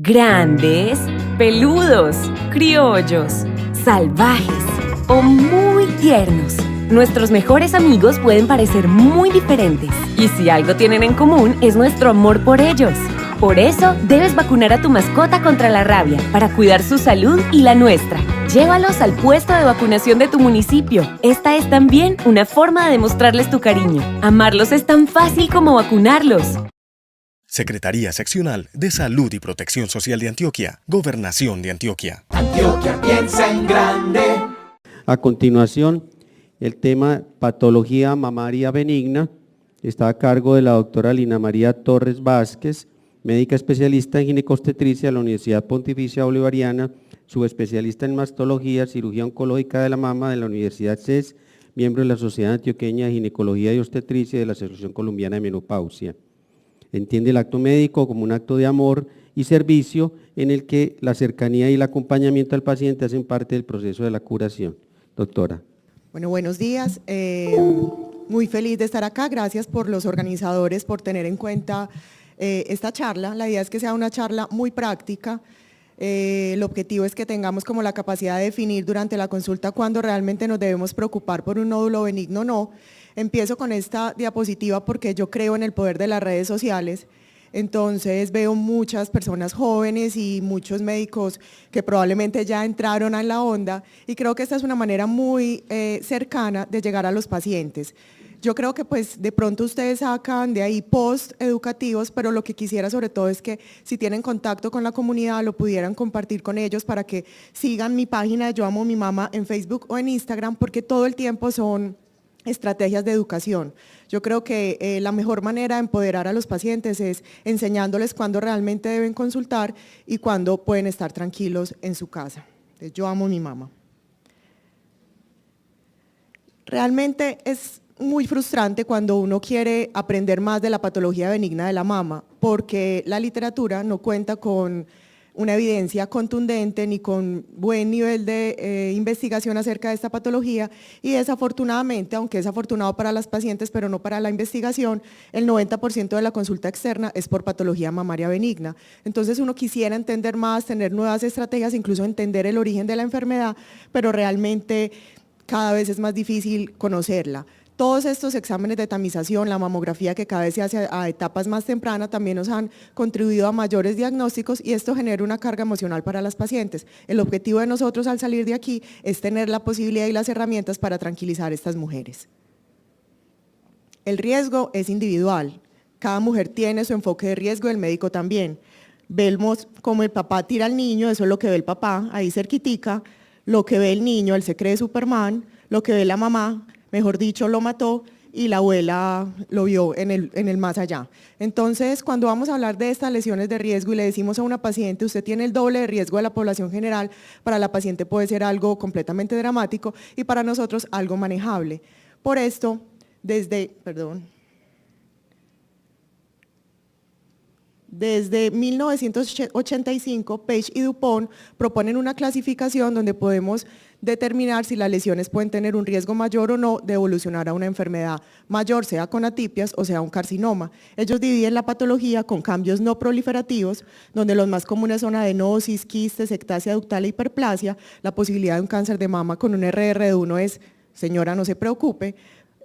Grandes, peludos, criollos, salvajes o muy tiernos. Nuestros mejores amigos pueden parecer muy diferentes y si algo tienen en común es nuestro amor por ellos. Por eso, debes vacunar a tu mascota contra la rabia para cuidar su salud y la nuestra. Llévalos al puesto de vacunación de tu municipio. Esta es también una forma de demostrarles tu cariño. Amarlos es tan fácil como vacunarlos. Secretaría Seccional de Salud y Protección Social de Antioquia. Gobernación de Antioquia. Antioquia piensa en grande. A continuación, el tema patología mamaria benigna está a cargo de la doctora Lina María Torres Vázquez, médica especialista en ginecobstetricia de la Universidad Pontificia Bolivariana, subespecialista en mastología, cirugía oncológica de la mama de la Universidad CES, miembro de la Sociedad Antioqueña de Ginecología y Obstetricia y de la Asociación Colombiana de Menopausia. Entiende el acto médico como un acto de amor y servicio en el que la cercanía y el acompañamiento al paciente hacen parte del proceso de la curación. Doctora. Bueno, buenos días. Muy feliz de estar acá. Gracias por los organizadores por tener en cuenta esta charla. La idea es que sea una charla muy práctica. El objetivo es que tengamos como la capacidad de definir durante la consulta cuándo realmente nos debemos preocupar por un nódulo benigno o no. Empiezo con esta diapositiva porque yo creo en el poder de las redes sociales. Entonces veo muchas personas jóvenes y muchos médicos que probablemente ya entraron a la onda y creo que esta es una manera muy cercana de llegar a los pacientes. Yo creo que pues de pronto ustedes sacan de ahí post educativos, pero lo que quisiera sobre todo es que si tienen contacto con la comunidad lo pudieran compartir con ellos para que sigan mi página Yo Amo Mi Mama en Facebook o en Instagram porque todo el tiempo son estrategias de educación. Yo creo que la mejor manera de empoderar a los pacientes es enseñándoles cuándo realmente deben consultar y cuándo pueden estar tranquilos en su casa. Entonces, yo amo mi mamá. Realmente es muy frustrante cuando uno quiere aprender más de la patología benigna de la mama, porque la literatura no cuenta con una evidencia contundente ni con buen nivel de investigación acerca de esta patología y desafortunadamente, aunque es afortunado para las pacientes pero no para la investigación, el 90% de la consulta externa es por patología mamaria benigna. Entonces uno quisiera entender más, tener nuevas estrategias, incluso entender el origen de la enfermedad, pero realmente cada vez es más difícil conocerla. Todos estos exámenes de tamización, la mamografía que cada vez se hace a etapas más tempranas también nos han contribuido a mayores diagnósticos y esto genera una carga emocional para las pacientes. El objetivo de nosotros al salir de aquí es tener la posibilidad y las herramientas para tranquilizar a estas mujeres. El riesgo es individual, cada mujer tiene su enfoque de riesgo, el médico también. Vemos como el papá tira al niño, eso es lo que ve el papá, ahí cerquitica, lo que ve el niño, él se cree Superman, lo que ve la mamá, mejor dicho, lo mató y la abuela lo vio en el más allá. Entonces, cuando vamos a hablar de estas lesiones de riesgo y le decimos a una paciente, usted tiene el doble de riesgo de la población general, para la paciente puede ser algo completamente dramático y para nosotros algo manejable. Por esto, desde 1985, Page y Dupont proponen una clasificación donde podemos determinar si las lesiones pueden tener un riesgo mayor o no de evolucionar a una enfermedad mayor, sea con atipias o sea un carcinoma. Ellos dividen la patología con cambios no proliferativos, donde los más comunes son adenosis, quistes, ectasia ductal e hiperplasia. La posibilidad de un cáncer de mama con un RR de 1 es, señora, no se preocupe.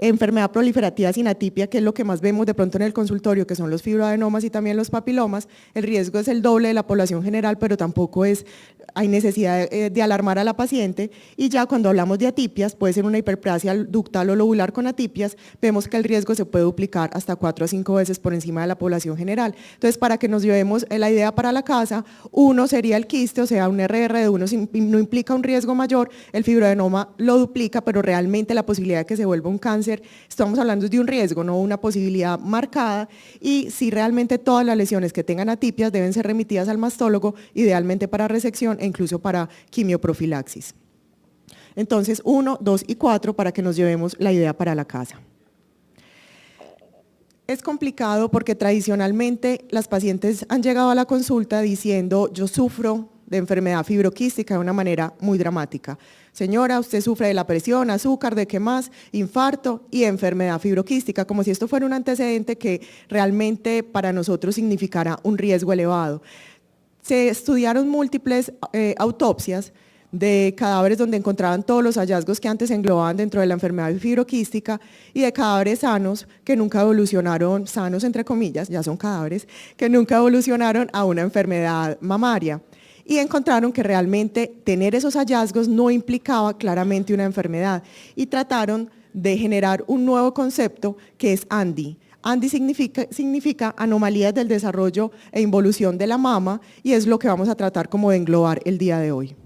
Enfermedad proliferativa sin atipia, que es lo que más vemos de pronto en el consultorio, que son los fibroadenomas y también los papilomas, el riesgo es el doble de la población general, pero tampoco hay necesidad de alarmar a la paciente, y ya cuando hablamos de atipias, puede ser una hiperplasia ductal o lobular con atipias, vemos que el riesgo se puede duplicar hasta 4 a 5 veces por encima de la población general. Entonces, para que nos llevemos la idea para la casa, uno sería el quiste, o sea, un RR de 1 no implica un riesgo mayor, el fibroadenoma lo duplica, pero realmente la posibilidad de que se vuelva un cáncer, estamos hablando de un riesgo, no una posibilidad marcada, y si realmente todas las lesiones que tengan atipias deben ser remitidas al mastólogo, idealmente para resección e incluso para quimioprofilaxis. Entonces, 1, 2 y 4 para que nos llevemos la idea para la casa. Es complicado porque tradicionalmente las pacientes han llegado a la consulta diciendo yo sufro de enfermedad fibroquística de una manera muy dramática. Señora, usted sufre de la presión, azúcar, ¿de qué más? Infarto y enfermedad fibroquística, como si esto fuera un antecedente que realmente para nosotros significara un riesgo elevado. Se estudiaron múltiples autopsias de cadáveres donde encontraban todos los hallazgos que antes englobaban dentro de la enfermedad fibroquística y de cadáveres sanos que nunca evolucionaron, sanos entre comillas, ya son cadáveres, que nunca evolucionaron a una enfermedad mamaria. Y encontraron que realmente tener esos hallazgos no implicaba claramente una enfermedad y trataron de generar un nuevo concepto que es ANDI. ANDI significa anomalías del desarrollo e involución de la mama y es lo que vamos a tratar como de englobar el día de hoy.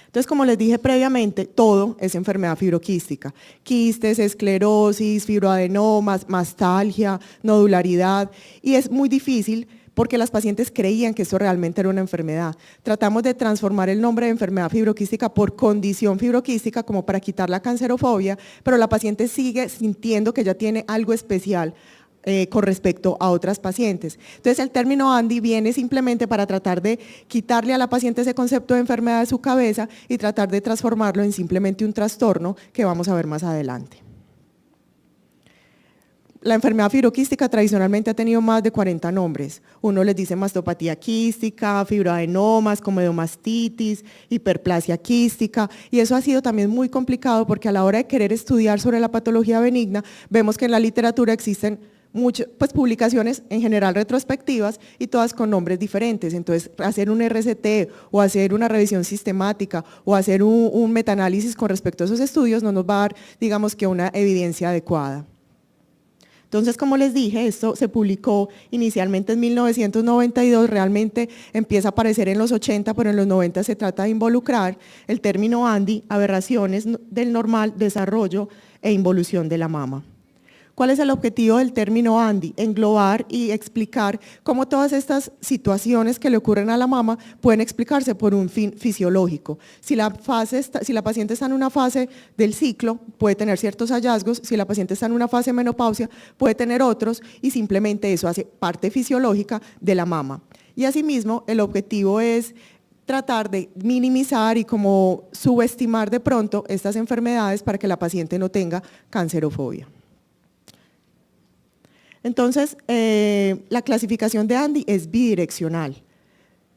Entonces, como les dije previamente, todo es enfermedad fibroquística. Quistes, esclerosis, fibroadenomas, mastalgia, nodularidad, y es muy difícil porque las pacientes creían que esto realmente era una enfermedad. Tratamos de transformar el nombre de enfermedad fibroquística por condición fibroquística como para quitar la cancerofobia, pero la paciente sigue sintiendo que ya tiene algo especial con respecto a otras pacientes. Entonces el término ANDI viene simplemente para tratar de quitarle a la paciente ese concepto de enfermedad de su cabeza y tratar de transformarlo en simplemente un trastorno que vamos a ver más adelante. La enfermedad fibroquística tradicionalmente ha tenido más de 40 nombres. Uno les dice mastopatía quística, fibroadenomas, comedomastitis, hiperplasia quística, y eso ha sido también muy complicado porque a la hora de querer estudiar sobre la patología benigna, vemos que en la literatura existen muchas publicaciones en general retrospectivas y todas con nombres diferentes. Entonces, hacer un RCT o hacer una revisión sistemática o hacer un metaanálisis con respecto a esos estudios no nos va a dar, digamos que una evidencia adecuada. Entonces, como les dije, esto se publicó inicialmente en 1992, realmente empieza a aparecer en los 80, pero en los 90 se trata de involucrar el término ANDI, aberraciones del normal desarrollo e involución de la mama. ¿Cuál es el objetivo del término ANDI? Englobar y explicar cómo todas estas situaciones que le ocurren a la mama pueden explicarse por un fin fisiológico. Si la paciente está en una fase del ciclo, puede tener ciertos hallazgos, si la paciente está en una fase de menopausia, puede tener otros y simplemente eso hace parte fisiológica de la mama. Y asimismo, el objetivo es tratar de minimizar y como subestimar de pronto estas enfermedades para que la paciente no tenga cancerofobia. Entonces, la clasificación de ANDI es bidireccional.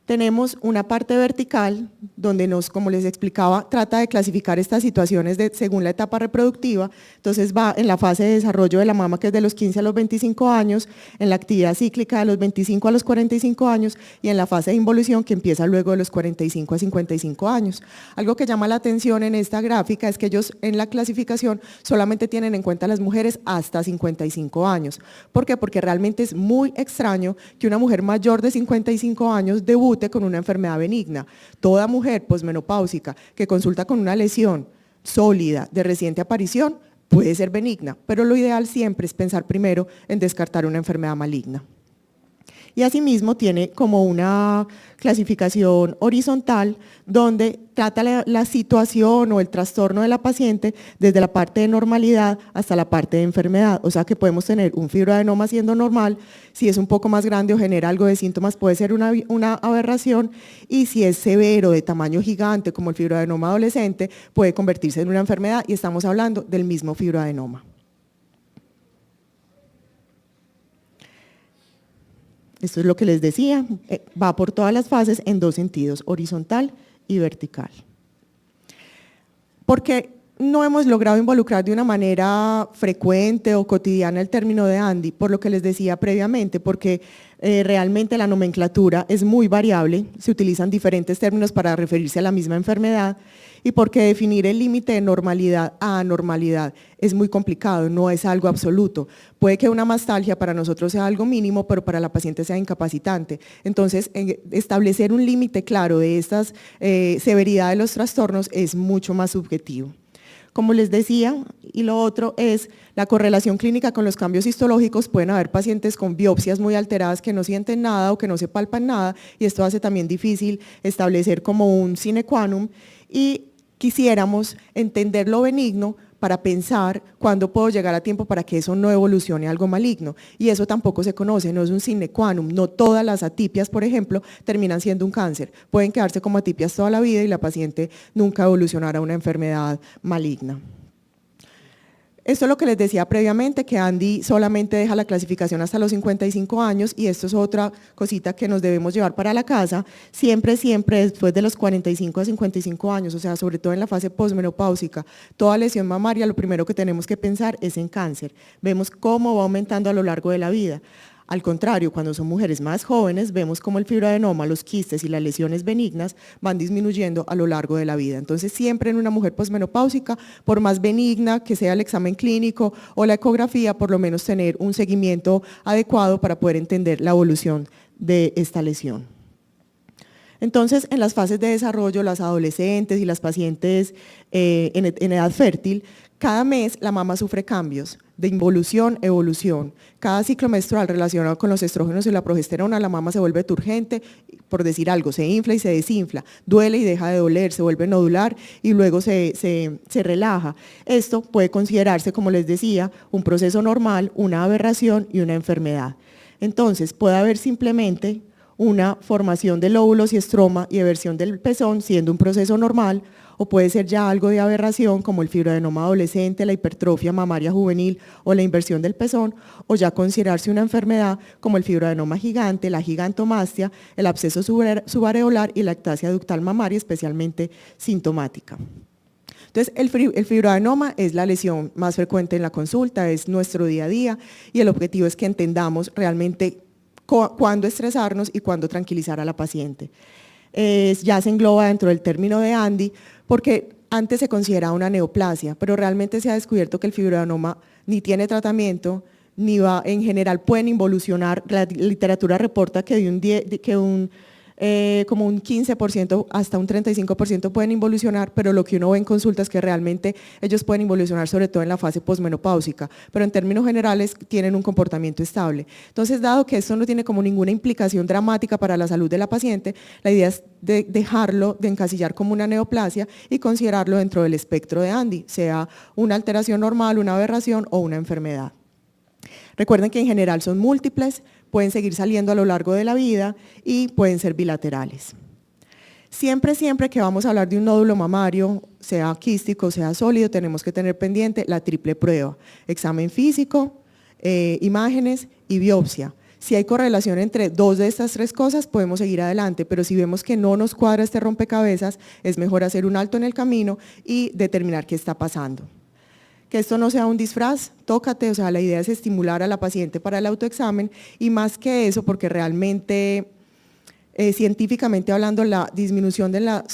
Tenemos una parte vertical donde como les explicaba, trata de clasificar estas situaciones según la etapa reproductiva. Entonces va en la fase de desarrollo de la mama, que es de los 15 a los 25 años, en la actividad cíclica de los 25 a los 45 años y en la fase de involución que empieza luego de los 45 a 55 años. Algo que llama la atención en esta gráfica es que ellos en la clasificación solamente tienen en cuenta a las mujeres hasta 55 años. ¿Por qué? Porque realmente es muy extraño que una mujer mayor de 55 años debute con una enfermedad benigna. Toda mujer posmenopáusica que consulta con una lesión sólida de reciente aparición puede ser benigna, pero lo ideal siempre es pensar primero en descartar una enfermedad maligna. Y asimismo tiene como una clasificación horizontal donde trata la situación o el trastorno de la paciente desde la parte de normalidad hasta la parte de enfermedad. O sea que podemos tener un fibroadenoma siendo normal, si es un poco más grande o genera algo de síntomas puede ser una aberración, y si es severo, de tamaño gigante como el fibroadenoma adolescente, puede convertirse en una enfermedad y estamos hablando del mismo fibroadenoma. Esto es lo que les decía, va por todas las fases en dos sentidos, horizontal y vertical. Porque no hemos logrado involucrar de una manera frecuente o cotidiana el término de ANDI, por lo que les decía previamente, porque realmente la nomenclatura es muy variable, se utilizan diferentes términos para referirse a la misma enfermedad y porque definir el límite de normalidad a anormalidad es muy complicado, no es algo absoluto. Puede que una mastalgia para nosotros sea algo mínimo, pero para la paciente sea incapacitante. Entonces, establecer un límite claro de estas severidad de los trastornos es mucho más subjetivo. Como les decía, y lo otro es la correlación clínica con los cambios histológicos. Pueden haber pacientes con biopsias muy alteradas que no sienten nada o que no se palpan nada, y esto hace también difícil establecer como un sine qua non, y quisiéramos entender lo benigno para pensar cuándo puedo llegar a tiempo para que eso no evolucione a algo maligno, y eso tampoco se conoce, no es un sine qua non, no todas las atipias, por ejemplo, terminan siendo un cáncer, pueden quedarse como atipias toda la vida y la paciente nunca evolucionará a una enfermedad maligna. Esto es lo que les decía previamente, que Andy solamente deja la clasificación hasta los 55 años y esto es otra cosita que nos debemos llevar para la casa, siempre después de los 45 a 55 años, o sea, sobre todo en la fase posmenopáusica, toda lesión mamaria, lo primero que tenemos que pensar es en cáncer. Vemos cómo va aumentando a lo largo de la vida. Al contrario, cuando son mujeres más jóvenes, vemos cómo el fibroadenoma, los quistes y las lesiones benignas van disminuyendo a lo largo de la vida. Entonces, siempre en una mujer posmenopáusica, por más benigna que sea el examen clínico o la ecografía, por lo menos tener un seguimiento adecuado para poder entender la evolución de esta lesión. Entonces, en las fases de desarrollo, las adolescentes y las pacientes en edad fértil, cada mes la mama sufre cambios de involución, evolución. Cada ciclo menstrual relacionado con los estrógenos y la progesterona, la mama se vuelve turgente, por decir algo, se infla y se desinfla, duele y deja de doler, se vuelve nodular y luego se relaja. Esto puede considerarse, como les decía, un proceso normal, una aberración y una enfermedad. Entonces, puede haber simplemente una formación de lóbulos y estroma y eversión del pezón siendo un proceso normal, o puede ser ya algo de aberración como el fibroadenoma adolescente, la hipertrofia mamaria juvenil o la inversión del pezón, o ya considerarse una enfermedad como el fibroadenoma gigante, la gigantomastia, el absceso subareolar y la ectasia ductal mamaria, especialmente sintomática. Entonces, el fibroadenoma es la lesión más frecuente en la consulta, es nuestro día a día y el objetivo es que entendamos realmente cuándo estresarnos y cuándo tranquilizar a la paciente. Ya se engloba dentro del término de Andy, porque antes se consideraba una neoplasia, pero realmente se ha descubierto que el fibroadenoma ni tiene tratamiento, ni va, en general pueden involucionar. La literatura reporta que como un 15% hasta un 35% pueden involucionar, pero lo que uno ve en consulta es que realmente ellos pueden involucionar sobre todo en la fase posmenopáusica, pero en términos generales tienen un comportamiento estable. Entonces, dado que esto no tiene como ninguna implicación dramática para la salud de la paciente, la idea es de dejarlo, de encasillar como una neoplasia y considerarlo dentro del espectro de Andy, sea una alteración normal, una aberración o una enfermedad. Recuerden que en general son múltiples, pueden seguir saliendo a lo largo de la vida y pueden ser bilaterales. Siempre que vamos a hablar de un nódulo mamario, sea quístico, sea sólido, tenemos que tener pendiente la triple prueba: examen físico, imágenes y biopsia. Si hay correlación entre dos de estas tres cosas, podemos seguir adelante, pero si vemos que no nos cuadra este rompecabezas, es mejor hacer un alto en el camino y determinar qué está pasando. Que esto no sea un disfraz, tócate, o sea, la idea es estimular a la paciente para el autoexamen y más que eso, porque realmente científicamente hablando, la disminución de la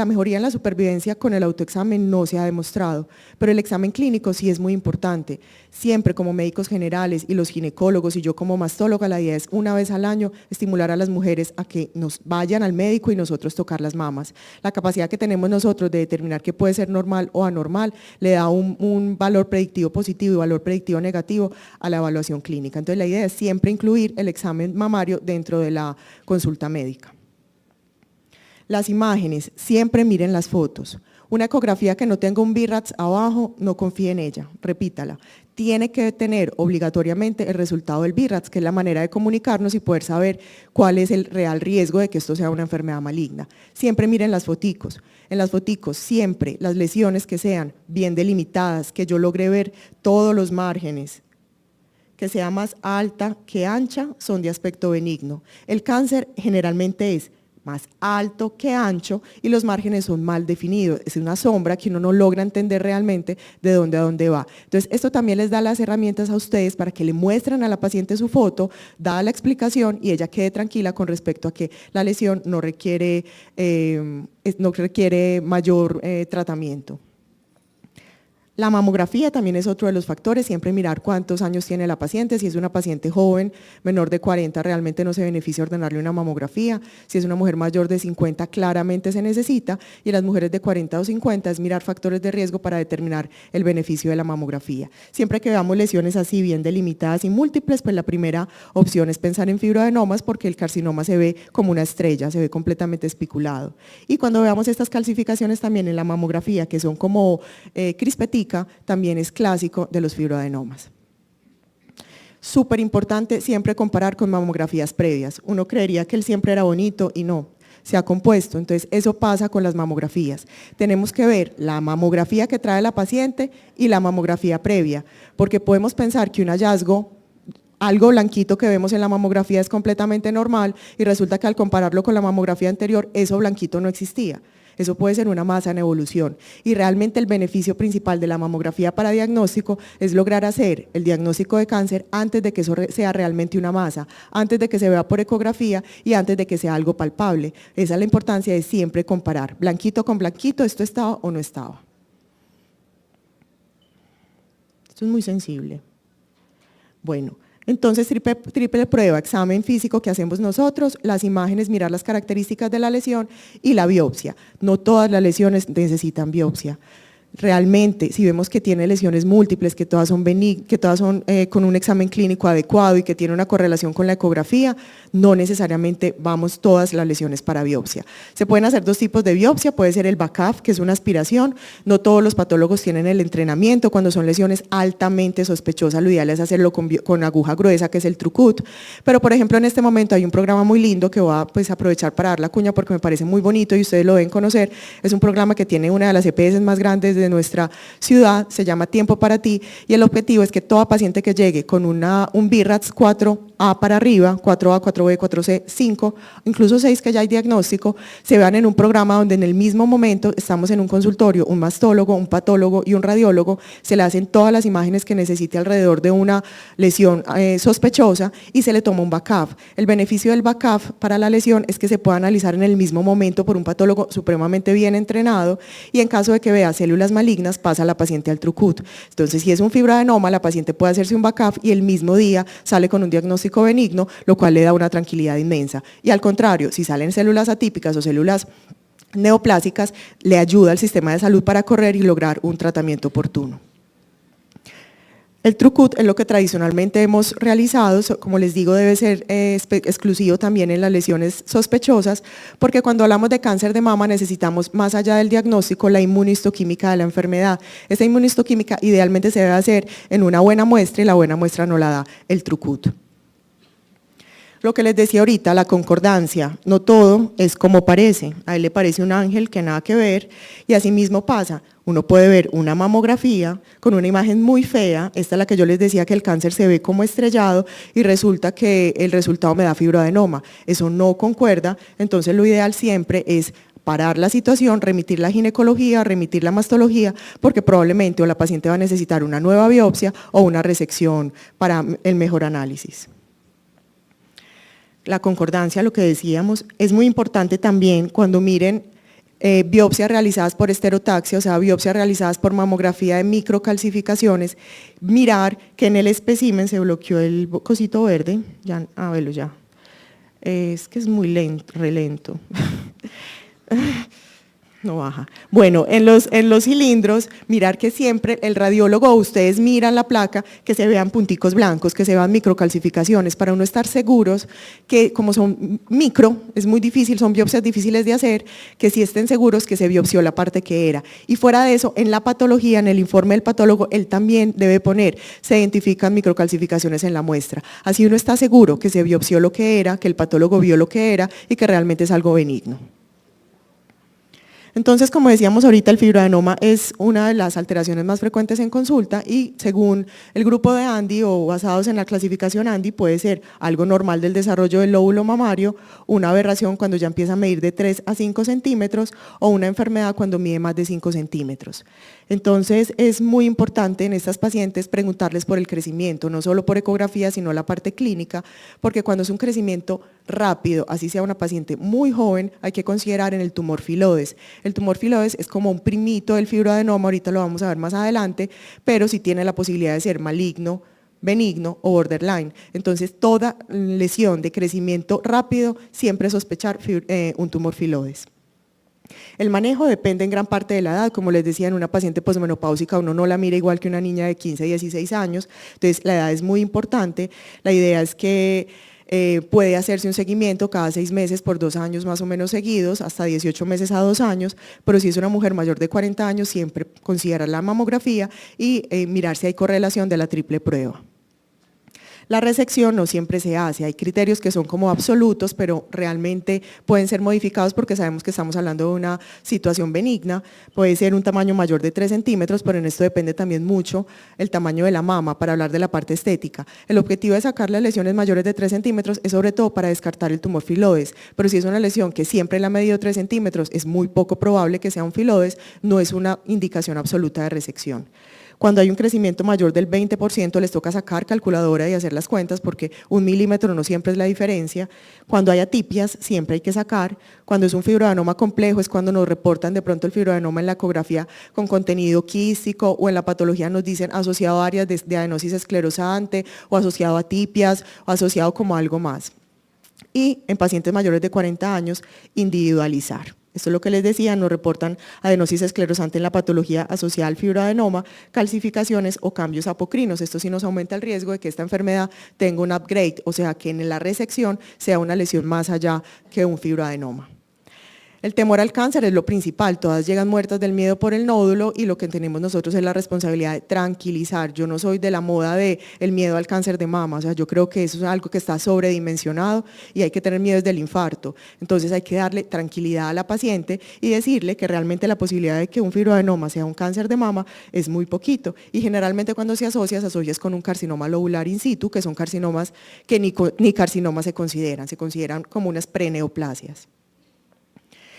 mejoría en la supervivencia con el autoexamen no se ha demostrado, pero el examen clínico sí es muy importante. Siempre como médicos generales y los ginecólogos y yo como mastóloga, la idea es una vez al año estimular a las mujeres a que nos vayan al médico y nosotros tocar las mamas. La capacidad que tenemos nosotros de determinar qué puede ser normal o anormal le da un valor predictivo positivo y valor predictivo negativo a la evaluación clínica. Entonces la idea es siempre incluir el examen mamario dentro de la consulta médica. Las imágenes, siempre miren las fotos. Una ecografía que no tenga un BIRATS abajo, no confíe en ella, repítala. Tiene que tener obligatoriamente el resultado del BIRATS, que es la manera de comunicarnos y poder saber cuál es el real riesgo de que esto sea una enfermedad maligna. Siempre miren las foticos. En las foticos siempre las lesiones que sean bien delimitadas, que yo logre ver todos los márgenes, que sea más alta que ancha, son de aspecto benigno. El cáncer generalmente es más alto que ancho y los márgenes son mal definidos. Es una sombra que uno no logra entender realmente de dónde a dónde va. Entonces, esto también les da las herramientas a ustedes para que le muestren a la paciente su foto, dada la explicación y ella quede tranquila con respecto a que la lesión no requiere mayor tratamiento. La mamografía también es otro de los factores, siempre mirar cuántos años tiene la paciente, si es una paciente joven, menor de 40, realmente no se beneficia ordenarle una mamografía, si es una mujer mayor de 50, claramente se necesita, y las mujeres de 40 o 50 es mirar factores de riesgo para determinar el beneficio de la mamografía. Siempre que veamos lesiones así bien delimitadas y múltiples, pues la primera opción es pensar en fibroadenomas porque el carcinoma se ve como una estrella, se ve completamente especulado. Y cuando veamos estas calcificaciones también en la mamografía, que son como crispeticas, también es clásico de los fibroadenomas. Súper importante siempre comparar con mamografías previas. Uno creería que él siempre era bonito y no. se ha compuesto. Entonces, eso pasa con las mamografías. Tenemos que ver la mamografía que trae la paciente y la mamografía previa, porque podemos pensar que un hallazgo, algo blanquito que vemos en la mamografía es completamente normal y resulta que al compararlo con la mamografía anterior, eso blanquito no existía. Eso puede ser una masa en evolución y realmente el beneficio principal de la mamografía para diagnóstico es lograr hacer el diagnóstico de cáncer antes de que eso sea realmente una masa, antes de que se vea por ecografía y antes de que sea algo palpable. Esa es la importancia de siempre comparar blanquito con blanquito, esto estaba o no estaba. Esto es muy sensible. Bueno. Entonces, triple prueba, examen físico que hacemos nosotros, las imágenes, mirar las características de la lesión y la biopsia. No todas las lesiones necesitan biopsia. Realmente, si vemos que tiene lesiones múltiples, que todas son con un examen clínico adecuado y que tiene una correlación con la ecografía, no necesariamente vamos todas las lesiones para biopsia. Se pueden hacer dos tipos de biopsia, puede ser el BACAF, que es una aspiración, no todos los patólogos tienen el entrenamiento, cuando son lesiones altamente sospechosas, lo ideal es hacerlo con aguja gruesa, que es el TruCut, pero por ejemplo en este momento hay un programa muy lindo que voy a aprovechar para dar la cuña porque me parece muy bonito y ustedes lo deben conocer, es un programa que tiene una de las EPS más grandes de nuestra ciudad, se llama Tiempo para Ti, y el objetivo es que toda paciente que llegue con un BIRATS 4A para arriba, 4A, 4B, 4C, 5, incluso 6 que ya hay diagnóstico, se vean en un programa donde en el mismo momento estamos en un consultorio, un mastólogo, un patólogo y un radiólogo, se le hacen todas las imágenes que necesite alrededor de una lesión sospechosa y se le toma un BACAF. El beneficio del BACAF para la lesión es que se puede analizar en el mismo momento por un patólogo supremamente bien entrenado y en caso de que vea células malignas pasa a la paciente al TruCut. Entonces, si es un fibroadenoma, la paciente puede hacerse un BACAF y el mismo día sale con un diagnóstico benigno, lo cual le da una tranquilidad inmensa. Y al contrario, si salen células atípicas o células neoplásicas, le ayuda al sistema de salud para correr y lograr un tratamiento oportuno. El TruCut es lo que tradicionalmente hemos realizado, como les digo, debe ser exclusivo también en las lesiones sospechosas, porque cuando hablamos de cáncer de mama necesitamos, más allá del diagnóstico, la inmunistoquímica de la enfermedad. Esta inmunistoquímica idealmente se debe hacer en una buena muestra y la buena muestra no la da el TruCut. Lo que les decía ahorita, la concordancia, no todo es como parece, a él le parece un ángel que nada que ver y así mismo pasa, uno puede ver una mamografía con una imagen muy fea, esta es la que yo les decía que el cáncer se ve como estrellado y resulta que el resultado me da fibroadenoma, eso no concuerda, entonces lo ideal siempre es parar la situación, remitir la ginecología, remitir la mastología, porque probablemente o la paciente va a necesitar una nueva biopsia o una resección para el mejor análisis. La concordancia, lo que decíamos, es muy importante también cuando miren biopsias realizadas por esterotaxia, o sea, biopsias realizadas por mamografía de microcalcificaciones, mirar que en el espécimen se bloqueó el cosito verde, ya, verlo ya, es que es muy lento, relento. No baja. Bueno, en los cilindros, mirar que siempre el radiólogo, ustedes miran la placa, que se vean punticos blancos, que se vean microcalcificaciones, para uno estar seguros que como son micro, es muy difícil, son biopsias difíciles de hacer, que sí estén seguros que se biopsió la parte que era. Y fuera de eso, en la patología, en el informe del patólogo, él también debe poner, se identifican microcalcificaciones en la muestra. Así uno está seguro que se biopsió lo que era, que el patólogo vio lo que era y que realmente es algo benigno. Entonces, como decíamos ahorita, el fibroadenoma es una de las alteraciones más frecuentes en consulta y según el grupo de Andy o basados en la clasificación Andy puede ser algo normal del desarrollo del lóbulo mamario, una aberración cuando ya empieza a medir de 3 a 5 centímetros o una enfermedad cuando mide más de 5 centímetros. Entonces, es muy importante en estas pacientes preguntarles por el crecimiento, no solo por ecografía, sino la parte clínica, porque cuando es un crecimiento rápido, así sea una paciente muy joven, hay que considerar en el tumor filodes. El tumor filodes es como un primito del fibroadenoma, ahorita lo vamos a ver más adelante, pero sí tiene la posibilidad de ser maligno, benigno o borderline. Entonces, toda lesión de crecimiento rápido, siempre sospechar un tumor filodes. El manejo depende en gran parte de la edad, como les decía, en una paciente posmenopáusica uno no la mira igual que una niña de 15, 16 años, entonces la edad es muy importante, la idea es que puede hacerse un seguimiento cada 6 meses por 2 años más o menos seguidos, hasta 18 meses a 2 años, pero si es una mujer mayor de 40 años siempre considerar la mamografía y mirar si hay correlación de la triple prueba. La resección no siempre se hace, hay criterios que son como absolutos, pero realmente pueden ser modificados porque sabemos que estamos hablando de una situación benigna, puede ser un tamaño mayor de 3 centímetros, pero en esto depende también mucho el tamaño de la mama para hablar de la parte estética. El objetivo de sacar las lesiones mayores de 3 centímetros es sobre todo para descartar el tumor filodes, pero si es una lesión que siempre la ha medido 3 centímetros, es muy poco probable que sea un filodes, no es una indicación absoluta de resección. Cuando hay un crecimiento mayor del 20%, les toca sacar calculadora y hacer las cuentas porque 1 milímetro no siempre es la diferencia. Cuando hay atipias, siempre hay que sacar. Cuando es un fibroadenoma complejo es cuando nos reportan de pronto el fibroadenoma en la ecografía con contenido quístico o en la patología nos dicen asociado a áreas de adenosis esclerosante o asociado a atipias o asociado como algo más. Y en pacientes mayores de 40 años, individualizar. Esto es lo que les decía, nos reportan adenosis esclerosante en la patología asociada al fibroadenoma, calcificaciones o cambios apocrinos. Esto sí nos aumenta el riesgo de que esta enfermedad tenga un upgrade, o sea, que en la resección sea una lesión más allá que un fibroadenoma. El temor al cáncer es lo principal, todas llegan muertas del miedo por el nódulo y lo que tenemos nosotros es la responsabilidad de tranquilizar. Yo no soy de la moda del miedo al cáncer de mama, o sea, yo creo que eso es algo que está sobredimensionado y hay que tener miedo desde el infarto. Entonces hay que darle tranquilidad a la paciente y decirle que realmente la posibilidad de que un fibroadenoma sea un cáncer de mama es muy poquito y generalmente cuando se asocia con un carcinoma lobular in situ, que son carcinomas que ni carcinomas se consideran como unas preneoplasias.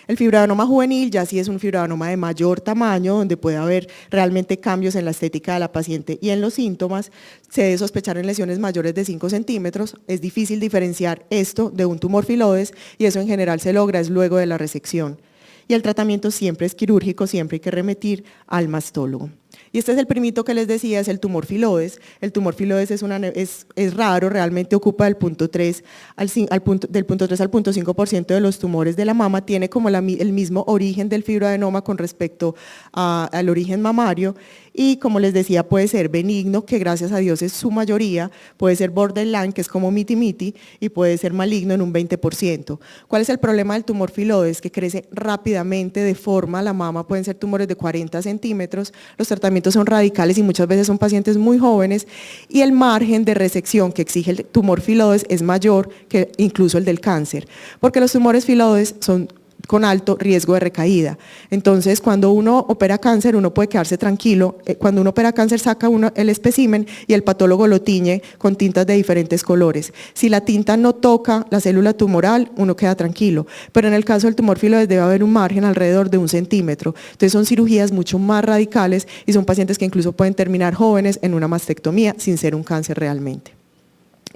El fibroadenoma juvenil ya sí es un fibroadenoma de mayor tamaño, donde puede haber realmente cambios en la estética de la paciente y en los síntomas. Se debe sospechar en lesiones mayores de 5 centímetros. Es difícil diferenciar esto de un tumor filodes y eso en general se logra es luego de la resección. Y el tratamiento siempre es quirúrgico, siempre hay que remitir al mastólogo. Y este es el primito que les decía, es el tumor filodes. El tumor filodes es raro, realmente ocupa del punto 3 al 0.5% de los tumores de la mama, tiene como el mismo origen del fibroadenoma con respecto al origen mamario y como les decía puede ser benigno, que gracias a Dios es su mayoría, puede ser borderline, que es como miti-miti, y puede ser maligno en un 20%. ¿Cuál es el problema del tumor filodes? Que crece rápidamente, deforma la mama, pueden ser tumores de 40 centímetros, los tratamientos son radicales y muchas veces son pacientes muy jóvenes y el margen de resección que exige el tumor filodes es mayor que incluso el del cáncer, porque los tumores filodes son con alto riesgo de recaída. Entonces, cuando uno opera cáncer, uno puede quedarse tranquilo. Cuando uno opera cáncer, saca el espécimen y el patólogo lo tiñe con tintas de diferentes colores. Si la tinta no toca la célula tumoral, uno queda tranquilo. Pero en el caso del tumor filodes debe haber un margen alrededor de 1 centímetro. Entonces, son cirugías mucho más radicales y son pacientes que incluso pueden terminar jóvenes en una mastectomía sin ser un cáncer realmente.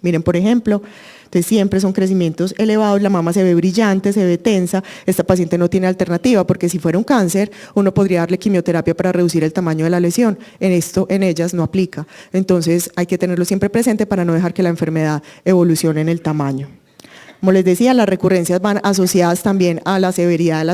Miren, por ejemplo, entonces siempre son crecimientos elevados, la mama se ve brillante, se ve tensa, esta paciente no tiene alternativa porque si fuera un cáncer uno podría darle quimioterapia para reducir el tamaño de la lesión, en ellas no aplica, entonces hay que tenerlo siempre presente para no dejar que la enfermedad evolucione en el tamaño. Como les decía, las recurrencias van asociadas también a la severidad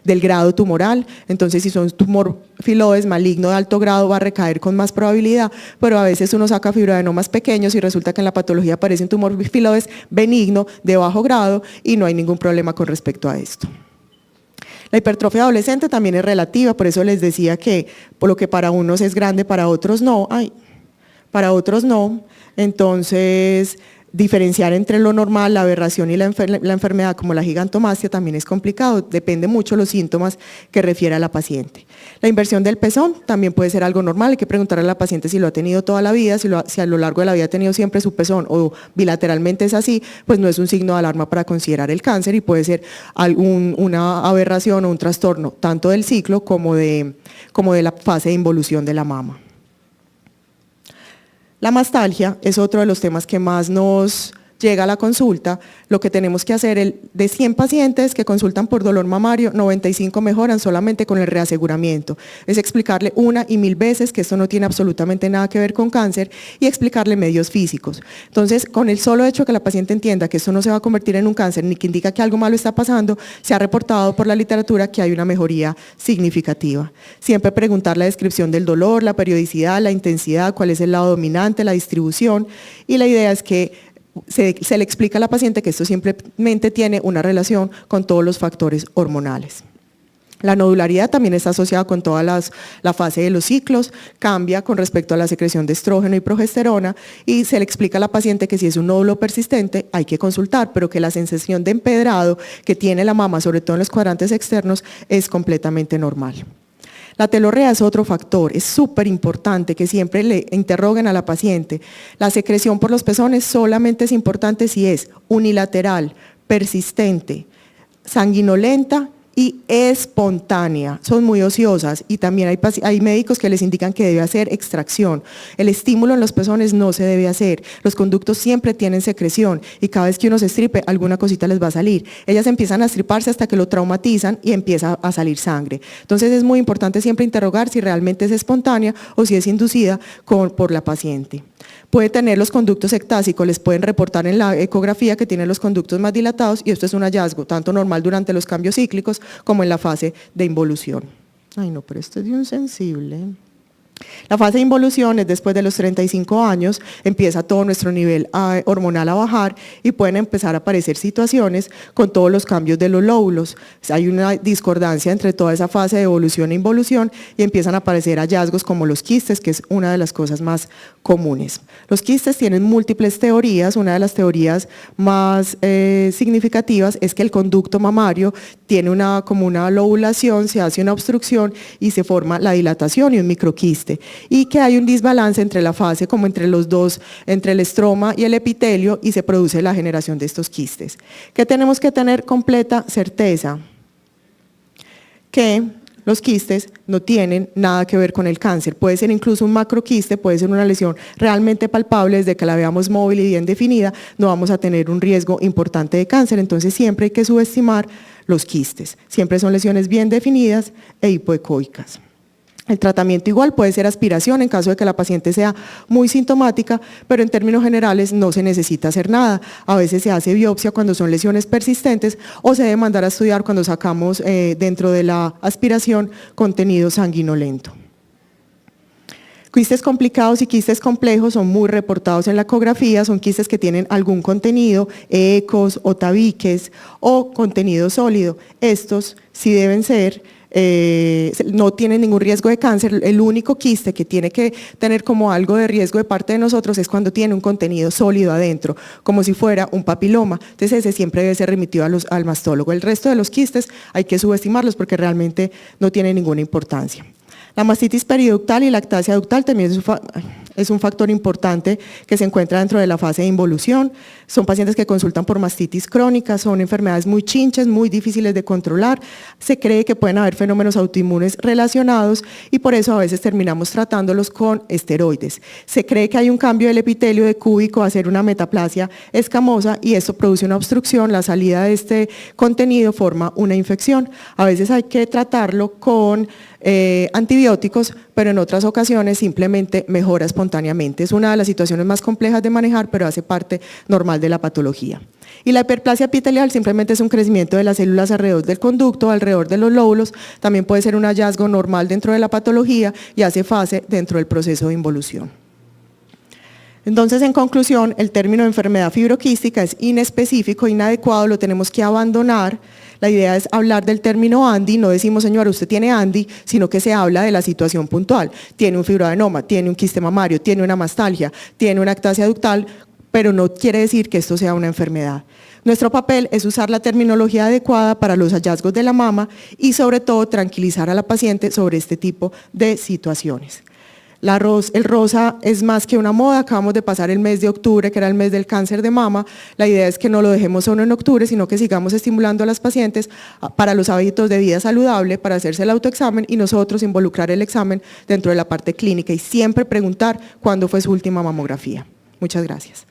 del grado tumoral, entonces si son tumor filodes maligno de alto grado va a recaer con más probabilidad, pero a veces uno saca fibroadenomas pequeños y resulta que en la patología aparece un tumor filodes benigno de bajo grado y no hay ningún problema con respecto a esto. La hipertrofia adolescente también es relativa, por eso les decía que por lo que para unos es grande, para otros no, entonces diferenciar entre lo normal, la aberración y la enfermedad como la gigantomastia también es complicado, depende mucho de los síntomas que refiere a la paciente. La inversión del pezón también puede ser algo normal, hay que preguntarle a la paciente si lo ha tenido toda la vida, si a lo largo de la vida ha tenido siempre su pezón o bilateralmente es así, pues no es un signo de alarma para considerar el cáncer y puede ser una aberración o un trastorno tanto del ciclo como de la fase de involución de la mama. La mastalgia es otro de los temas que más nos llega a la consulta. Lo que tenemos que hacer, de 100 pacientes que consultan por dolor mamario, 95 mejoran solamente con el reaseguramiento. Es explicarle 1 y 1000 veces que esto no tiene absolutamente nada que ver con cáncer y explicarle medios físicos. Entonces, con el solo hecho que la paciente entienda que esto no se va a convertir en un cáncer ni que indica que algo malo está pasando, se ha reportado por la literatura que hay una mejoría significativa. Siempre preguntar la descripción del dolor, la periodicidad, la intensidad, cuál es el lado dominante, la distribución y la idea es que se le explica a la paciente que esto simplemente tiene una relación con todos los factores hormonales. La nodularidad también está asociada con toda la fase de los ciclos, cambia con respecto a la secreción de estrógeno y progesterona y se le explica a la paciente que si es un nódulo persistente hay que consultar, pero que la sensación de empedrado que tiene la mama, sobre todo en los cuadrantes externos, es completamente normal. La telorrea es otro factor, es súper importante que siempre le interroguen a la paciente. La secreción por los pezones solamente es importante si es unilateral, persistente, sanguinolenta y espontánea. Son muy ociosas y también hay médicos que les indican que debe hacer extracción. El estímulo en los pezones no se debe hacer. Los conductos siempre tienen secreción y cada vez que uno se estripe, alguna cosita les va a salir. Ellas empiezan a estriparse hasta que lo traumatizan y empieza a salir sangre. Entonces es muy importante siempre interrogar si realmente es espontánea o si es inducida por la paciente. Puede tener los conductos ectásicos, les pueden reportar en la ecografía que tienen los conductos más dilatados y esto es un hallazgo, tanto normal durante los cambios cíclicos como en la fase de involución. Ay no, pero esto es de un sensible. La fase de involución es después de los 35 años, empieza todo nuestro nivel hormonal a bajar y pueden empezar a aparecer situaciones con todos los cambios de los lóbulos. Hay una discordancia entre toda esa fase de evolución e involución y empiezan a aparecer hallazgos como los quistes, que es una de las cosas más comunes. Los quistes tienen múltiples teorías, una de las teorías más significativas es que el conducto mamario tiene como una lobulación, se hace una obstrucción y se forma la dilatación y un microquiste. Y que hay un desbalance entre la fase, como entre los dos, entre el estroma y el epitelio y se produce la generación de estos quistes. ¿Qué tenemos que tener completa certeza? Que los quistes no tienen nada que ver con el cáncer, puede ser incluso un macroquiste, puede ser una lesión realmente palpable, desde que la veamos móvil y bien definida, no vamos a tener un riesgo importante de cáncer, entonces siempre hay que subestimar los quistes, siempre son lesiones bien definidas e hipoecoicas. El tratamiento igual puede ser aspiración en caso de que la paciente sea muy sintomática, pero en términos generales no se necesita hacer nada. A veces se hace biopsia cuando son lesiones persistentes o se debe mandar a estudiar cuando sacamos dentro de la aspiración contenido sanguinolento. Quistes complicados y quistes complejos son muy reportados en la ecografía, son quistes que tienen algún contenido, ecos o tabiques o contenido sólido. Estos sí deben ser no tienen ningún riesgo de cáncer, el único quiste que tiene que tener como algo de riesgo de parte de nosotros es cuando tiene un contenido sólido adentro, como si fuera un papiloma, entonces ese siempre debe ser remitido al mastólogo. El resto de los quistes hay que subestimarlos porque realmente no tienen ninguna importancia. La mastitis periductal y lactasia ductal también es un factor importante que se encuentra dentro de la fase de involución. Son pacientes que consultan por mastitis crónica, son enfermedades muy chinches, muy difíciles de controlar. Se cree que pueden haber fenómenos autoinmunes relacionados y por eso a veces terminamos tratándolos con esteroides. Se cree que hay un cambio del epitelio de cúbico a hacer una metaplasia escamosa y esto produce una obstrucción, la salida de este contenido forma una infección. A veces hay que tratarlo con antibióticos, pero en otras ocasiones simplemente mejora espontáneamente. Es una de las situaciones más complejas de manejar, pero hace parte normal de la patología. Y la hiperplasia epitelial simplemente es un crecimiento de las células alrededor del conducto, alrededor de los lóbulos, también puede ser un hallazgo normal dentro de la patología y hace fase dentro del proceso de involución. Entonces, en conclusión, el término enfermedad fibroquística es inespecífico, inadecuado, lo tenemos que abandonar. La idea es hablar del término ANDI, no decimos, señora, usted tiene ANDI, sino que se habla de la situación puntual. Tiene un fibroadenoma, tiene un quiste mamario, tiene una mastalgia, tiene una ectasia ductal, pero no quiere decir que esto sea una enfermedad. Nuestro papel es usar la terminología adecuada para los hallazgos de la mama y sobre todo tranquilizar a la paciente sobre este tipo de situaciones. El rosa es más que una moda, acabamos de pasar el mes de octubre, que era el mes del cáncer de mama. La idea es que no lo dejemos solo en octubre, sino que sigamos estimulando a las pacientes para los hábitos de vida saludable, para hacerse el autoexamen y nosotros involucrar el examen dentro de la parte clínica y siempre preguntar cuándo fue su última mamografía. Muchas gracias.